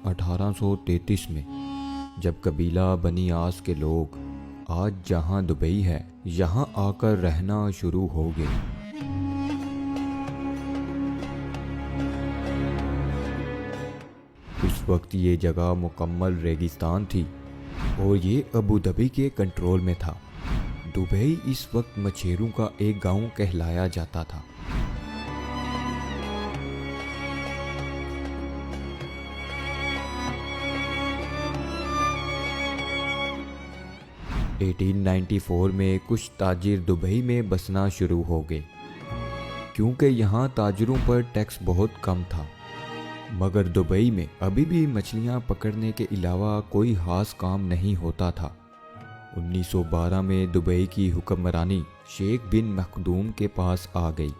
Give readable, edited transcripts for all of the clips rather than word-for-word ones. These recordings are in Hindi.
1833 में जब कबीला बनी आस के लोग आज जहां दुबई है यहां आकर रहना शुरू हो गए। उस वक्त ये जगह मुकम्मल रेगिस्तान थी और ये अबू धाबी के कंट्रोल में था। दुबई इस वक्त मछेरों का एक गांव कहलाया जाता था। सन 1894 में कुछ ताजिर दुबई में बसना शुरू हो गए क्योंकि यहाँ ताजरों पर टैक्स बहुत कम था। मगर दुबई में अभी भी मछलियाँ पकड़ने के अलावा कोई खास काम नहीं होता था। 1912 में दुबई की हुक्मरानी शेख बिन मखदूम के पास आ गई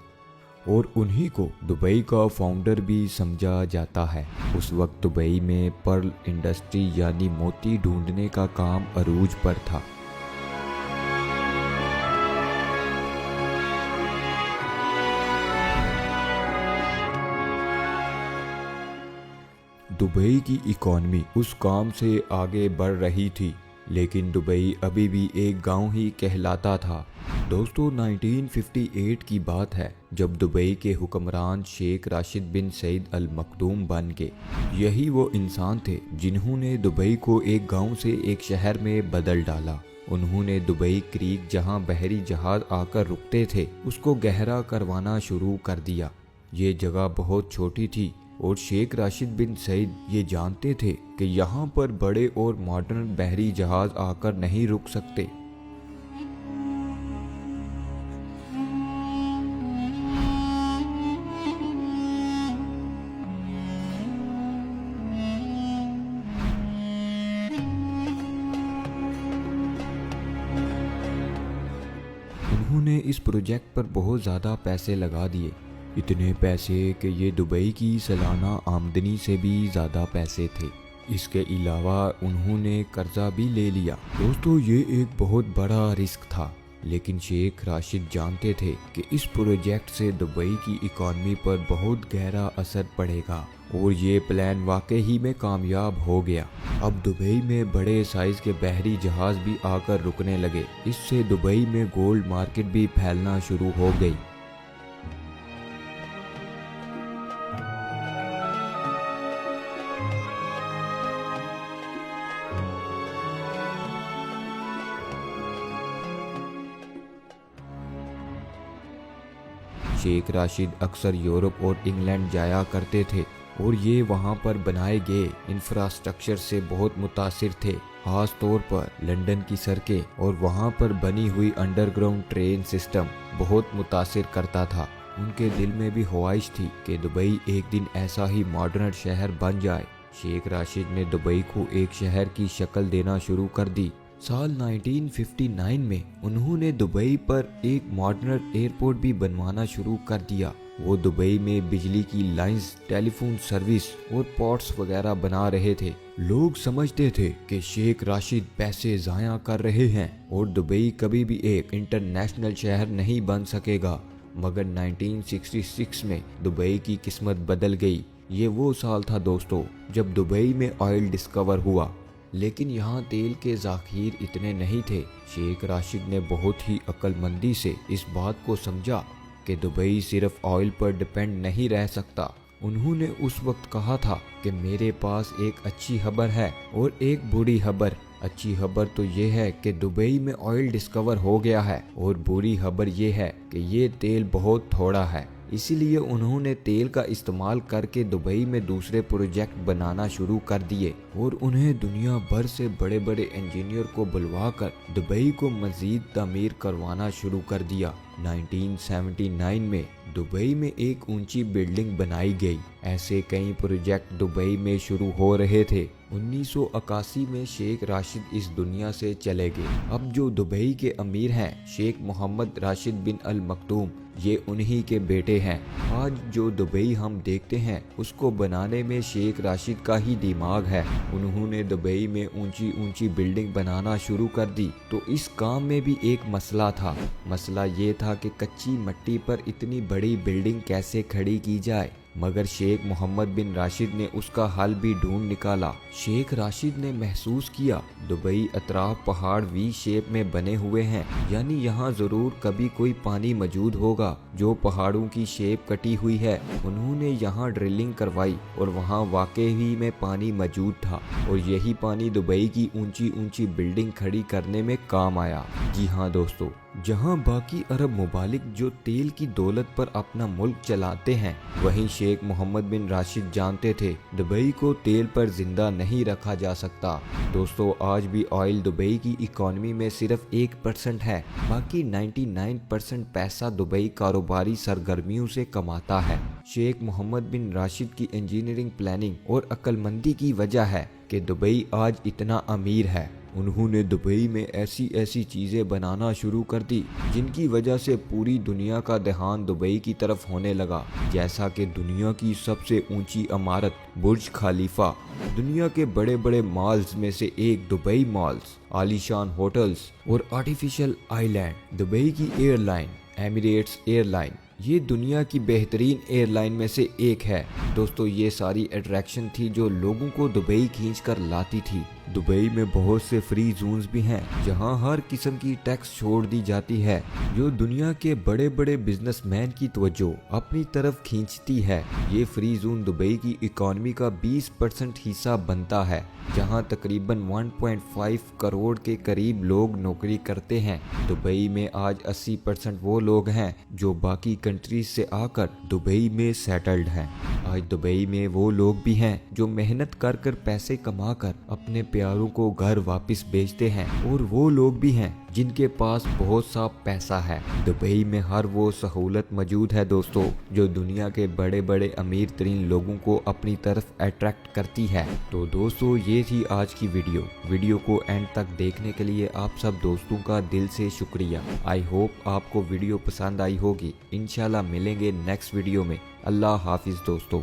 और उन्हीं को दुबई का फाउंडर भी समझा जाता है। उस वक्त दुबई में पर्ल इंडस्ट्री यानी मोती ढूंढने का काम अरूज पर था। दुबई की इकॉनमी उस काम से आगे बढ़ रही थी, लेकिन दुबई अभी भी एक गांव ही कहलाता था। दोस्तों 1958 की बात है जब दुबई के हुक्मरान शेख राशिद बिन सईद अल मखदूम बन गए। यही वो इंसान थे जिन्होंने दुबई को एक गांव से एक शहर में बदल डाला। उन्होंने दुबई क्रीक जहां बहरी जहाज आकर रुकते थे उसको गहरा करवाना शुरू कर दिया। ये जगह बहुत छोटी थी और शेख राशिद बिन सईद ये जानते थे कि यहाँ पर बड़े और मॉडर्न बहरी जहाज आकर नहीं रुक सकते। उन्होंने इस प्रोजेक्ट पर बहुत ज़्यादा पैसे लगा दिए, इतने पैसे कि ये दुबई की सालाना आमदनी से भी ज़्यादा पैसे थे। इसके अलावा उन्होंने कर्जा भी ले लिया। दोस्तों ये एक बहुत बड़ा रिस्क था, लेकिन शेख राशिद जानते थे कि इस प्रोजेक्ट से दुबई की इकॉनमी पर बहुत गहरा असर पड़ेगा और ये प्लान वाकई ही में कामयाब हो गया। अब दुबई में बड़े साइज के बहरी जहाज भी आकर रुकने लगे। इससे दुबई में गोल्ड मार्केट भी फैलना शुरू हो गई। शेख राशिद अक्सर यूरोप और इंग्लैंड जाया करते थे और ये वहाँ पर बनाए गए इंफ्रास्ट्रक्चर से बहुत मुतासिर थे, खास तौर पर लंदन की सड़कें और वहाँ पर बनी हुई अंडरग्राउंड ट्रेन सिस्टम बहुत मुतासिर करता था। उनके दिल में भी ख्वाहिश थी कि दुबई एक दिन ऐसा ही मॉडर्न शहर बन जाए। शेख राशिद ने दुबई को एक शहर की शक्ल देना शुरू कर दी। साल 1959 में उन्होंने दुबई पर एक मॉडर्न एयरपोर्ट भी बनवाना शुरू कर दिया। वो दुबई में बिजली की लाइंस, टेलीफोन सर्विस और पोर्ट्स वगैरह बना रहे थे। लोग समझते थे कि शेख राशिद पैसे ज़ाया कर रहे हैं और दुबई कभी भी एक इंटरनेशनल शहर नहीं बन सकेगा। मगर 1966 में दुबई की किस्मत बदल गई। ये वो साल था दोस्तों जब दुबई में ऑयल डिस्कवर हुआ, लेकिन यहाँ तेल के ज़ाखिर इतने नहीं थे। शेख राशिद ने बहुत ही अक्लमंदी से इस बात को समझा कि दुबई सिर्फ ऑयल पर डिपेंड नहीं रह सकता। उन्होंने उस वक्त कहा था कि मेरे पास एक अच्छी खबर है और एक बुरी खबर। अच्छी खबर तो ये है कि दुबई में ऑयल डिस्कवर हो गया है और बुरी खबर ये है कि ये तेल बहुत थोड़ा है। इसीलिए उन्होंने तेल का इस्तेमाल करके दुबई में दूसरे प्रोजेक्ट बनाना शुरू कर दिए और उन्हें दुनिया भर से बड़े बड़े इंजीनियर को बुलवाकर दुबई को मजीद तामीर करवाना शुरू कर दिया। 1979 में दुबई में एक ऊंची बिल्डिंग बनाई गई। ऐसे कई प्रोजेक्ट दुबई में शुरू हो रहे थे। 1981 में शेख राशिद इस दुनिया से चले गए। अब जो दुबई के अमीर हैं शेख मोहम्मद राशिद बिन अल मखदूम, ये उन्हीं के बेटे हैं। आज जो दुबई हम देखते हैं उसको बनाने में शेख राशिद का ही दिमाग है। उन्होंने दुबई में ऊंची ऊंची बिल्डिंग बनाना शुरू कर दी। तो इस काम में भी एक मसला था। मसला ये था कि कच्ची मिट्टी पर इतनी बड़ी बिल्डिंग कैसे खड़ी की जाए। मगर शेख मोहम्मद बिन राशिद ने उसका हल भी ढूंढ निकाला। शेख राशिद ने महसूस किया दुबई अतराफ पहाड़ वी शेप में बने हुए हैं, यानी यहाँ जरूर कभी कोई पानी मौजूद होगा जो पहाड़ों की शेप कटी हुई है। उन्होंने यहाँ ड्रिलिंग करवाई और वहाँ वाकई ही में पानी मौजूद था और यही पानी दुबई की ऊंची ऊंची बिल्डिंग खड़ी करने में काम आया। जी हाँ दोस्तों, जहां बाकी अरब मुमालिक जो तेल की दौलत पर अपना मुल्क चलाते हैं, वहीं शेख मोहम्मद बिन राशिद जानते थे दुबई को तेल पर जिंदा नहीं रखा जा सकता। दोस्तों, आज भी ऑयल दुबई की इकॉनमी में सिर्फ 1% है, बाकी 99% पैसा दुबई कारोबारी सरगर्मियों से कमाता है। शेख मोहम्मद बिन राशिद की इंजीनियरिंग प्लानिंग और अक्लमंदी की वजह है कि दुबई आज इतना अमीर है। उन्होंने दुबई में ऐसी ऐसी चीज़ें बनाना शुरू कर दी जिनकी वजह से पूरी दुनिया का ध्यान दुबई की तरफ होने लगा, जैसा कि दुनिया की सबसे ऊंची इमारत बुर्ज खलीफा, दुनिया के बड़े बड़े मॉल्स में से एक दुबई मॉल्स, आलीशान होटल्स और आर्टिफिशियल आइलैंड। दुबई की एयरलाइन एमिरेट्स एयरलाइन ये दुनिया की बेहतरीन एयरलाइन में से एक है। दोस्तों, ये सारी अट्रैक्शन थी जो लोगों को दुबई खींच कर लाती थी। दुबई में बहुत से फ्री जोन्स भी हैं जहां हर किस्म की टैक्स छोड़ दी जाती है, जो दुनिया के बड़े बड़े बिजनेसमैन की तवज्जो अपनी तरफ खींचती है। ये फ्री जोन दुबई की इकॉनमी का 20% हिस्सा बनता है, जहां तकरीबन 1.5 करोड़ के करीब लोग नौकरी करते हैं। दुबई में आज 80% वो लोग हैं जो बाकी कंट्रीज से आकर दुबई में सेटल्ड हैं। आज दुबई में वो लोग भी हैं जो मेहनत कर कर पैसे कमाकर अपने प्यारों को घर वापस भेजते हैं, और वो लोग भी हैं जिनके पास बहुत सा पैसा है। दुबई में हर वो सहूलत मौजूद है दोस्तों जो दुनिया के बड़े बड़े अमीर तरीन लोगों को अपनी तरफ अट्रैक्ट करती है। तो दोस्तों, ये थी आज की वीडियो को एंड तक देखने के लिए आप सब दोस्तों का दिल से शुक्रिया। आई होप आपको वीडियो पसंद आई होगी। इंशाल्लाह मिलेंगे नेक्स्ट वीडियो में। अल्लाह हाफिज दोस्तों।